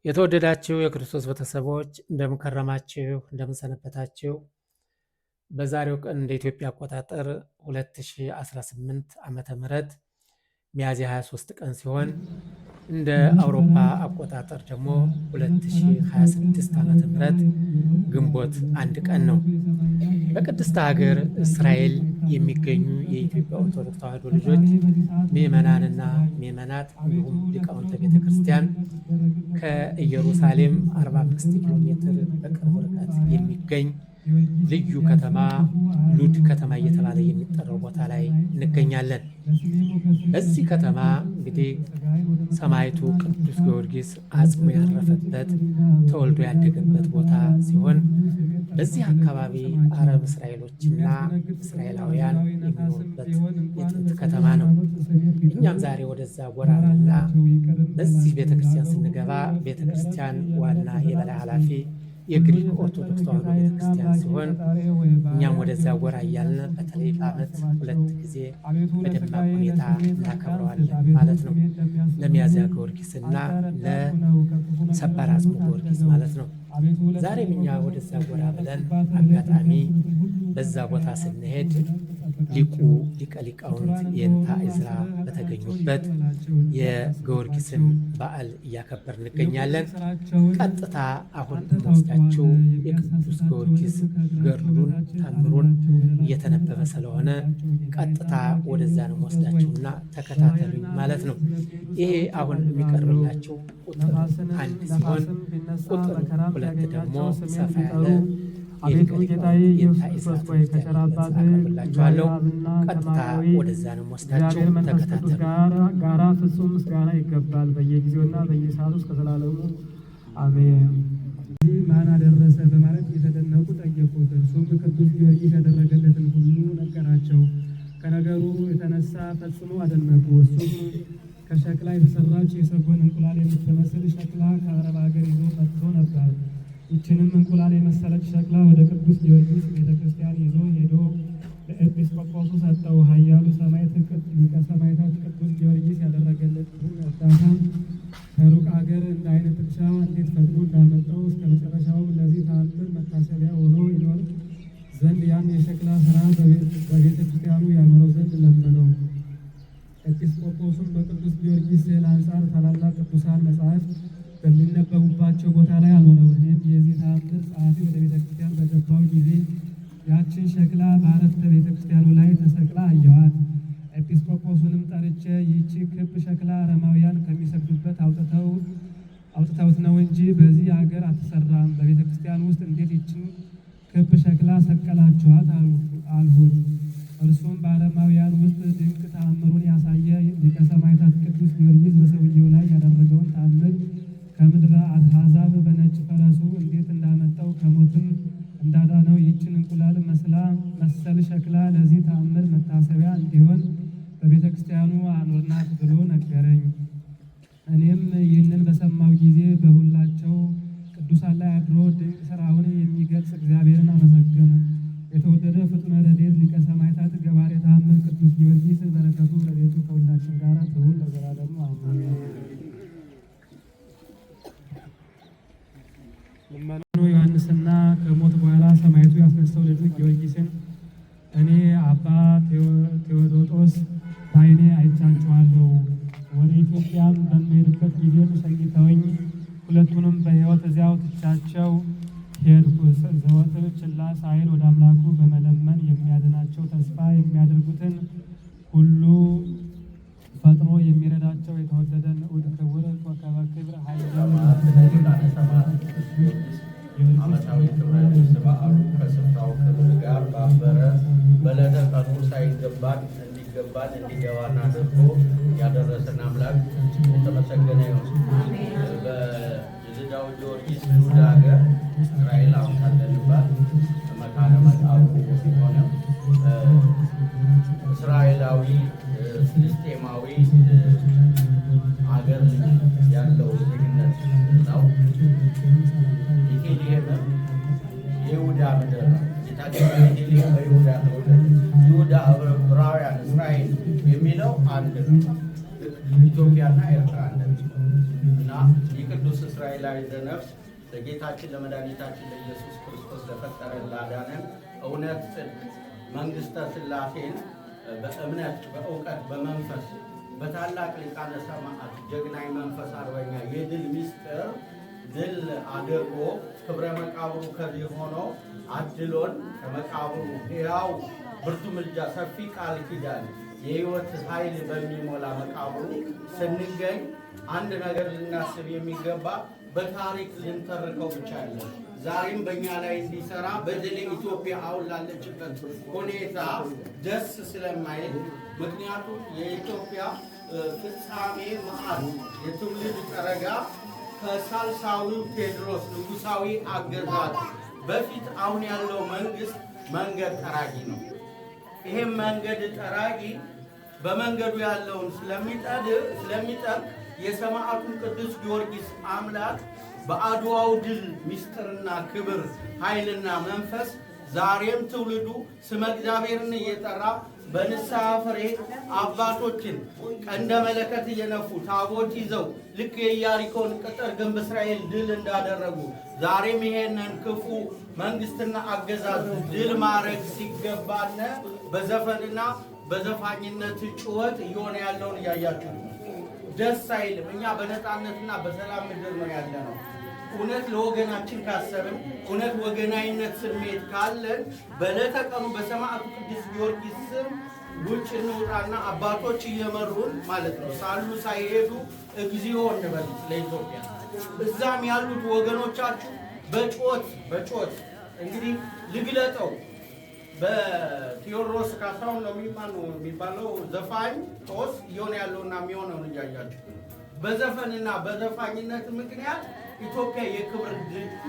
የተወደዳችሁ የክርስቶስ ቤተሰቦች እንደምን ከረማችሁ? እንደምን ሰነበታችሁ? በዛሬው ቀን እንደ ኢትዮጵያ አቆጣጠር 2018 ዓመተ ምህረት ሚያዝያ 23 ቀን ሲሆን እንደ አውሮፓ አቆጣጠር ደግሞ 2026 ዓመተ ምህረት ግንቦት አንድ ቀን ነው። በቅድስት ሀገር እስራኤል የሚገኙ የኢትዮጵያ ኦርቶዶክስ ተዋሕዶ ልጆች ምዕመናንና ምዕመናት እንዲሁም ሊቃውንተ ቤተክርስቲያን ከኢየሩሳሌም 45 ኪሎ ሜትር በቅርብ ርቀት የሚገኝ ልዩ ከተማ ሉድ ከተማ እየተባለ የሚጠራው ቦታ ላይ እንገኛለን። በዚህ ከተማ እንግዲህ ሰማዕቱ ቅዱስ ጊዮርጊስ አጽሙ ያረፈበት ተወልዶ ያደገበት ቦታ ሲሆን በዚህ አካባቢ አረብ እስራኤሎችና እስራኤላውያን የሚኖሩበት የጥንት ከተማ ነው። እኛም ዛሬ ወደዛ ጎራ ብለና በዚህ ቤተክርስቲያን ስንገባ ቤተክርስቲያን ዋና የበላይ ኃላፊ የግሪክ ኦርቶዶክስ ተዋሕዶ ቤተክርስቲያን ሲሆን እኛም ወደዛ ጎራ እያልን በተለይ በዓመት 2 ጊዜ በደማቅ ሁኔታ እናከብረዋለን ማለት ነው። ለሚያዝያ ጊዮርጊስና ለሰባር አጽሙ ጊዮርጊስ ማለት ነው። ዛሬም እኛ ወደዛ ጎራ ብለን አጋጣሚ በዛ ቦታ ስንሄድ ሊቀ ሊቃውንት የእንታ ዕዝራ በተገኙበት የጊዮርጊስን በዓል እያከበር እንገኛለን። ቀጥታ አሁን እንወስዳችሁ የቅዱስ ጊዮርጊስ ገድሉን ታምሩን እየተነበበ ስለሆነ ቀጥታ ወደዛ ነው ወስዳችሁና ተከታተሉኝ ማለት ነው። ይሄ አሁን የሚቀርብላችሁ ቁጥር 1 ሲሆን ቁጥር 2 ደግሞ ሰፋ ያለ አቤቱ ጌታዬ ኢየሱስ ክርስቶስ ሆይ ከቸራባት አቀርብላችኋለሁ። ቀጥታ ወደዛ ነው ወስዳችሁ ተከታተሉ። ጋራ ፍጹም ምስጋና ይገባል በየጊዜውና በየሰዓቱ እስከ ዘላለሙ አሜን። ማን አደረሰ በማለት የተደነቁ ጠየቁት። እርሱም ቅዱስ ጊዮርጊስ ያደረገለትን ሁሉ ነገራቸው። ከነገሩ የተነሳ ፈጽሞ አደነቁ። እሱም ከሸክላ የተሰራች የሰጎን እንቁላል የምትመስል ሸክላ ከአረብ ሀገር ይዞ መጥቶ ነበር። ይችንም እንቁላል የመሰለች ሸክላ ወደ ቅዱስ ጊዮርጊስ ቤተክርስቲያን ይዞ ሄዶ ለኤጲስቆጶሱ ሰጠው። ኃያሉ ሰማዕት ሊቀ ሰማዕታት ቅዱስ ጊዮርጊስ ያደረገለት እርዳታ ከሩቅ ሀገር እንደ ዓይን ጥቅሻ እንዴት ፈጥኖ እንዳመጣው እስከ መጨረሻውም ለዚህ ተአምር መታሰቢያ ሆኖ ይኖር ዘንድ ያን የሸክላ ስራ በቤተ ክርስቲያኑ ያኖረው ዘንድ ለመነው። ኤጲስቆጶሱም በቅዱስ ጊዮርጊስ ስዕል አንጻር ታላላቅ ቅዱሳን መጻሕፍት በሚነበቡባቸው ቦታ ላይ አኖረው። እኔም የዚህ ተአምር ጸሐፊ ወደ ቤተ ክርስቲያን በገባው ጊዜ ያችን ሸክላ በአረፍተ ቤተ ክርስቲያኑ ላይ ተሰቅላ አየኋት። ኤጲስቆጶሱንም ጠርቼ ይህች ክብ ሸክላ አረማውያን ከሚሰግዱበት አውጥተውት ነው እንጂ በዚህ አገር አትሰራም። በቤተ ክርስቲያን ውስጥ እንዴት ይችን ክብ ሸክላ ሰቀላችኋት አልሁት። እርሱም በአረማውያን ውስጥ ድንቅ ተአምሩን ያሳየ ሊቀ ሰማዕታት ቅዱስ ጊዮርጊስ በሰውየው ላይ ያደረገውን ተአምር ከምድረ አሕዛብ በነጭ ፈረሱ እንዴት እንዳመጣው ከሞትም እንዳዳነው ይህችን እንቁላል መሰል ሸክላ ለዚህ ተአምር መታሰቢያ እንዲሆን በቤተ ክርስቲያኑ አኖርናት ብሎ ነገረኝ። እኔም ይህንን በሰማው ጊዜ በሁላቸው ቅዱሳን ላይ አድሮ ድንቅ ሥራውን የሚገልጽ እግዚአብሔርን አመሰገኑ። የተወደደ ፍጡነ ረድኤት ሊቀ ሰማዕታት ገባሬ ተአምር ቅዱስ ጊዮርጊስ በረከቱ ረድኤቱ ከሁላችን ጋር ትሁን ለዘላለሙ አሜን። ዮሐንስና ከሞት በኋላ ሰማዕቱ ያስነሳው ልጁ ጊዮርጊስን እኔ አባ ቴዎዶጦስ በዓይኔ አይቻችኋለሁ። ወደ ኢትዮጵያም በምሄድበት ጊዜም ሸኝተውኝ ሁለቱንም በሕይወት እዚያው ትቻቸው ሄድኩ። ዘወትር ችላ ሳይል ወደ አምላኩ በመለመን የሚያድናቸው ተስፋ የሚያደርጉትን ሁሉ ፈጥኖ የሚረዳቸው የተወደደ ንዑድ ክቡር ኮከበ ክብር ዓመታዊ ክብረ በዓሉ ከስፍራው ክብር ጋር ባበረ በዕለተ ቀኑ ሳይገባን እንዲገባን እንዲገባን አድርጎ ያደረሰን አምላክ የተመሰገነ ይሁን። በልዳው ጊዮርጊስ ሉድ ሀገር እስራኤል አሁን ካለንባት መካነ መቃብሩ ሲሆነ እስራኤላዊ ፍልስጤማዊ አገር ያለው ዜግነት ነው። ቤተልሔም የይሁዳ ምድር ነው። ቤተልሔም በይሁዳ ተወለደ። ይሁዳ ዕብራውያን እስራኤል የሚለው አንድ ነው። ኢትዮጵያና ኤርትራ አንድ እና የቅዱስ ቅዱስ እስራኤላዊ ዘነፍስ ለጌታችን ለመድኃኒታችን ለኢየሱስ ክርስቶስ ለፈጠረን ላዳነን እውነት ጽድቅ መንግሥተ ሥላሴን በእምነት በእውቀት በመንፈስ በታላቅ ሊቃነ ሰማዕት ጀግናይ መንፈስ አርበኛ የድል ምስጢር ድል አድርጎ ክብረ መቃብሩ ከዚህ ሆኖ አድሎን ከመቃብሩ ሕያው ብርቱ ምልጃ ሰፊ ቃል ኪዳን የሕይወት ኃይል በሚሞላ መቃብሩ ስንገኝ አንድ ነገር ልናስብ የሚገባ በታሪክ ልንተርከው ብቻ ያለ ዛሬም በእኛ ላይ እንዲሰራ በተለይ ኢትዮጵያ አሁን ላለችበት ሁኔታ ደስ ስለማይል ምክንያቱም የኢትዮጵያ ፍጻሜ መዓት የትውልድ ጠረጋ ከሳልሳዊው ቴዎድሮስ ንጉሳዊ አገዛዝ በፊት አሁን ያለው መንግስት መንገድ ጠራጊ ነው። ይሄም መንገድ ጠራጊ በመንገዱ ያለውን ስለሚጠብቅ የሰማዕቱን ቅዱስ ጊዮርጊስ አምላክ በአድዋው ድል ምስጢርና ክብር ኃይልና መንፈስ ዛሬም ትውልዱ ስመ እግዚአብሔርን እየጠራ በንስሐ ፍሬ አባቶችን ቀንደ መለከት እየነፉ ታቦት ይዘው ልክ የኢያሪኮን ቅጥር ግንብ እስራኤል ድል እንዳደረጉ ዛሬም ይሄንን ክፉ መንግስትና አገዛዝ ድል ማድረግ ሲገባነ በዘፈንና በዘፋኝነት ጩኸት እየሆነ ያለውን እያያችሁ ደስ አይልም። እኛ በነፃነትና በሰላም ምድር ነው ያለ ነው። እውነት ለወገናችን ካሰብን እውነት ወገናዊነት ስሜት ካለን በዕለተ ቀኑ በሰማዕቱ ቅዱስ ጊዮርጊስ ስም ውጭ እንውጣና አባቶች እየመሩን ማለት ነው ሳሉ ሳይሄዱ እግዚኦ እንበል ለኢትዮጵያ። እዛም ያሉት ወገኖቻችሁ በጮት እንግዲህ ልግለጠው በቴዎድሮስ ካሳሁን ነው የሚባለው ዘፋኝ ጦስ እየሆነ ያለውና የሚሆነው እያያችሁ በዘፈንና በዘፋኝነት ምክንያት ኢትዮጵያ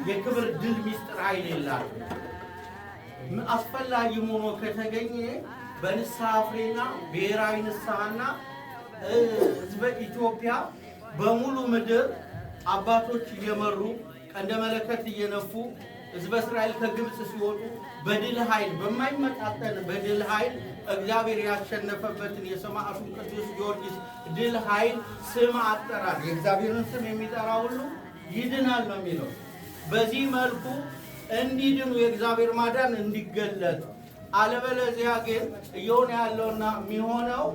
የክብር ድል ምስጢር ኃይል የላት። አስፈላጊ ሆኖ ከተገኘ በንስሐ ፍሬና ብሔራዊ ንስሐና ሕዝበ ኢትዮጵያ በሙሉ ምድር አባቶች እየመሩ ቀንደ መለከት እየነፉ ሕዝበ እስራኤል ከግብፅ ሲወጡ በድል ኃይል በማይመጣጠን በድል ኃይል እግዚአብሔር ያሸነፈበትን የሰማዕቱን ቅዱስ ጊዮርጊስ ድል ኃይል ስም አጠራር የእግዚአብሔርን ስም የሚጠራ ሁሉ ይድናል ነው የሚለው። በዚህ መልኩ እንዲድኑ የእግዚአብሔር ማዳን እንዲገለጥ፣ አለበለዚያ ግን እየሆነ ያለውና የሚሆነው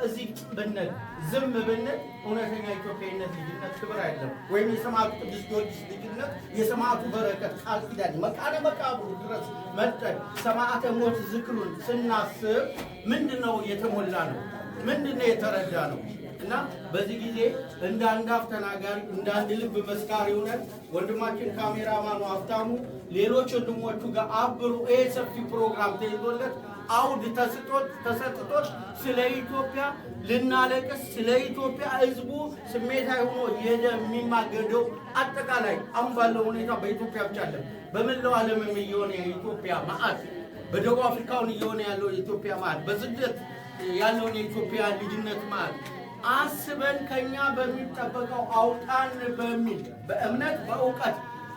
እዚህ ብንል ዝም ብንል እውነተኛ ኢትዮጵያዊነት ልጅነት ክብር አይደለም። ወይም የሰማዕቱ ቅዱስ ጊዮርጊስ ልጅነት የሰማዕቱ በረከት ቃል ኪዳን መቃነ መቃብሩ ድረስ መጠን ሰማዕተ ሞት ዝክሩን ስናስብ ምንድነው የተሞላ ነው? ምንድነው የተረዳ ነው? እና በዚህ ጊዜ እንደ አንድ አፍ ተናጋሪ እንደ አንድ ልብ መስካሪ ሆነን ወንድማችን ካሜራማኑ ሀብታሙ ሌሎች ወንድሞቹ ጋር አብሩ ይሄ ሰፊ ፕሮግራም ተይዞለት አውድ ተሰጥቶት ስለ ኢትዮጵያ ልናለቅስ ስለ ኢትዮጵያ ሕዝቡ ስሜታዊ ሆኖ የሚማገደው አጠቃላይ አሁን ባለው ሁኔታ በኢትዮጵያ ብቻ አለ በመላው ዓለምም እየሆነ የኢትዮጵያ መዓት በደቡብ አፍሪካውን እየሆነ ያለው የኢትዮጵያ መዓት በስደት ያለውን የኢትዮጵያ ልጅነት መዓት አስበን ከኛ በሚጠበቀው አውጣን በሚል በእምነት በእውቀት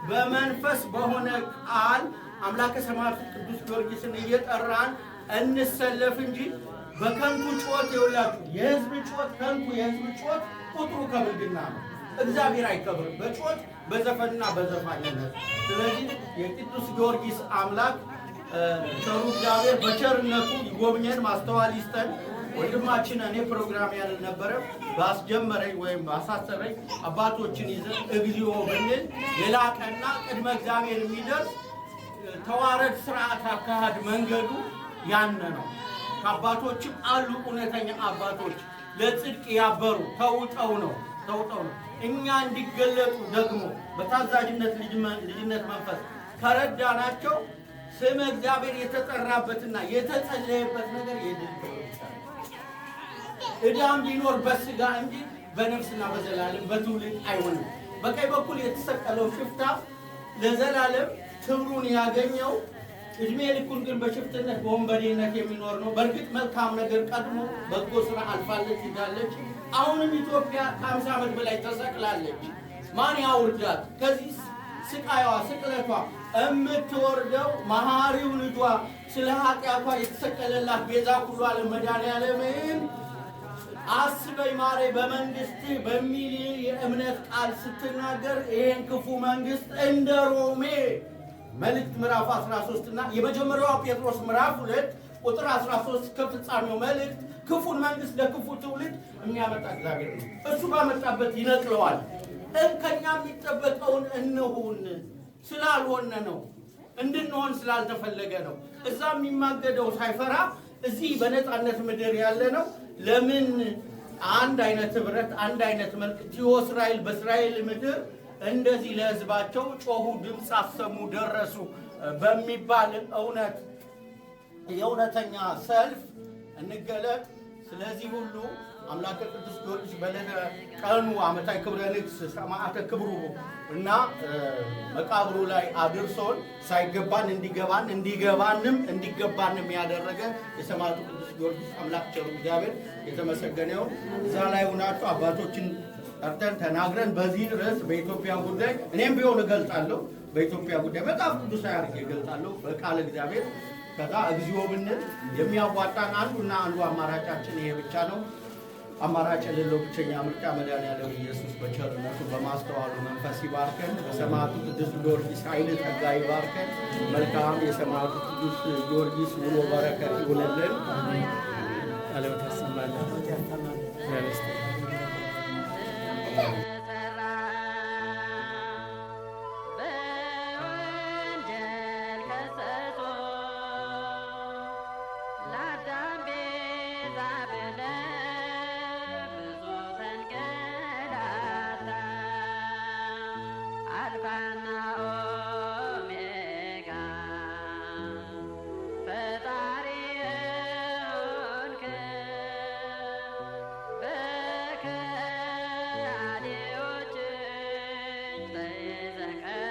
በመንፈስ በሆነ ቃል አምላከ ሰማዕቱ ቅዱስ ጊዮርጊስን እየጠራን እንሰለፍ እንጂ በከንቱ ጩኸት ይውላችሁ። የህዝብ ጩኸት ከንቱ የህዝብ ጩኸት ቁጥሩ ከብልግና ነው። እግዚአብሔር አይከብርም በጩኸት በዘፈንና በዘፋኝነት። ስለዚህ የቅዱስ ጊዮርጊስ አምላክ ቸሩ እግዚአብሔር በቸርነቱ ይጎብኘን፣ ማስተዋል ይስጠን። ወንድማችን እኔ ፕሮግራም ያልነበረ ባስጀመረኝ ወይም ባሳሰበኝ አባቶችን ይዘን እግዚኦ ብንል የላቀና ቅድመ እግዚአብሔር የሚደርስ ተዋረድ ስርዓት አካሄድ መንገዱ ያነ ነው። ከአባቶችም አሉ እውነተኛ አባቶች ለጽድቅ ያበሩ ተውጠው ነው። እኛ እንዲገለጡ ደግሞ በታዛዥነት ልጅነት መንፈስ ከረዳናቸው ስም እግዚአብሔር የተጠራበትና የተጸለየበት ነገር የድል ዕዳም ሊኖር በስጋ እንጂ በነፍስና በዘላለም በትውልድ አይሆንም። በቀኝ በኩል የተሰቀለው ሽፍታ ለዘላለም ክብሩን ያገኘው እድሜ ልኩን ግን በሽፍትነት በወንበዴነት የሚኖር ነው። በእርግጥ መልካም ነገር ቀድሞ በጎ ስራ አልፋለች ይዛለች። አሁንም ኢትዮጵያ ከ50 ዓመት በላይ ተሰቅላለች። ማን ያውርዳት? ከዚህ ስቃይዋ ስቅለቷ እምትወርደው መሐሪው ልጇ ስለ ኃጢአቷ የተሰቀለላት ቤዛ ኩሉ ዓለም መድኃኔዓለምን አስበኝ ማሬ በመንግስት በሚል የእምነት ቃል ስትናገር ይሄን ክፉ መንግስት እንደ ሮሜ መልእክት ምዕራፍ 13 እና የመጀመሪያው ጴጥሮስ ምዕራፍ 2 ቁጥር 13 ከፍጻሜው መልእክት ክፉን መንግስት ለክፉ ትውልድ የሚያመጣ እግዚአብሔር ነው። እሱ ባመጣበት ይነቅለዋል። ከኛ የሚጠበቀውን እንሁን ስላልሆነ ነው፣ እንድንሆን ስላልተፈለገ ነው። እዛ የሚማገደው ሳይፈራ እዚህ በነፃነት ምድር ያለ ነው። ለምን አንድ አይነት ህብረት፣ አንድ አይነት መልክ ቲዮ እስራኤል በእስራኤል ምድር እንደዚህ ለህዝባቸው ጮሁ፣ ድምፅ አሰሙ፣ ደረሱ በሚባል እውነት የእውነተኛ ሰልፍ እንገለጥ። ስለዚህ ሁሉ አምላከ ቅዱስ ጊዮርጊስ በለተ ቀኑ ዓመታዊ ክብረ ንግስ ሰማዕተ ክብሩ እና መቃብሩ ላይ አድርሶን ሳይገባን እንዲገባን እንዲገባንም እንዲገባንም ያደረገ የሰማዕቱ ቅዱስ ጊዮርጊስ አምላክ ቸሩ እግዚአብሔር የተመሰገነ ይሁን። እዛ ላይ ሆናችሁ አባቶችን ጠርተን ተናግረን በዚህ ርዕስ በኢትዮጵያ ጉዳይ እኔም ቢሆን እገልጣለሁ። በኢትዮጵያ ጉዳይ በጣም ቅዱሳዊ አድርጌ እገልጣለሁ በቃል እግዚአብሔር። ከዛ እግዚኦ ብንል የሚያዋጣን አንዱና አንዱ አማራጫችን ይሄ ብቻ ነው። አማራጭ የሌለው ብቸኛ ምርጫ መድኃኔዓለም ኢየሱስ በቸርነቱ በማስተዋሉ መንፈስ ይባርከን። በሰማዕቱ ቅዱስ ጊዮርጊስ ኃይል ጸጋ ይባርከን። መልካም የሰማዕቱ ቅዱስ ጊዮርጊስ ውሎ በረከት ይሁንልን። Second.